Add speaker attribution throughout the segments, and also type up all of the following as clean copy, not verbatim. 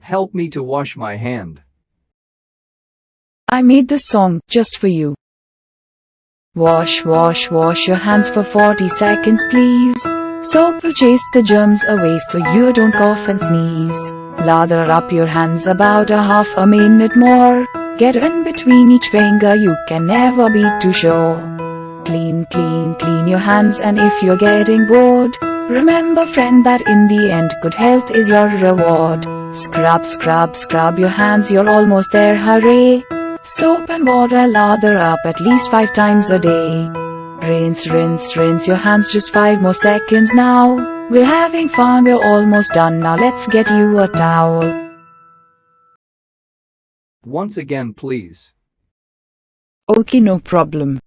Speaker 1: Help me to wash my hand.
Speaker 2: I made this song just for you. Wash, wash, wash your hands for 40 seconds, please. Soap will chase the germs away so you don't cough and sneeze. Lather up your hands about a half a minute more. Get in between each finger, you can never be too sure. Clean, clean, clean your hands, and if you're getting bored, remember friend that in the end good health is your reward. Scrub, scrub, scrub your hands, you're almost there, hooray. Soap and water lather up at least 5 times a day. Rinse, rinse, rinse your hands, just 5 more seconds now. We're having fun, we're almost done, now let's get you a towel.
Speaker 1: Once again, please.
Speaker 2: Okay, no problem.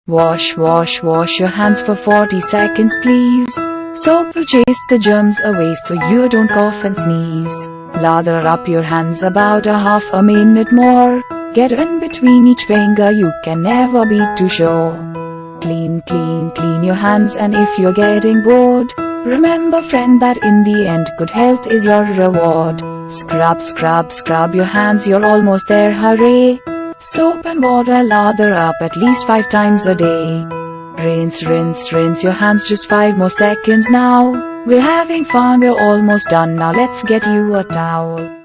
Speaker 2: Wash, wash, wash your hands for 40 seconds, please. Soap will chase the germs away so you don't cough and sneeze. Lather up your hands about a half a minute more. Get in between each finger, you can never be too sure. Clean, clean, clean your hands, and if you're getting bored, remember friend that in the end good health is your reward. Scrub, scrub, scrub your hands, you're almost there, hooray. Soap and water lather up at least 5 times a day. Rinse, rinse, rinse your hands, just 5 more seconds now. We're having fun, we're almost done, now let's get you a towel.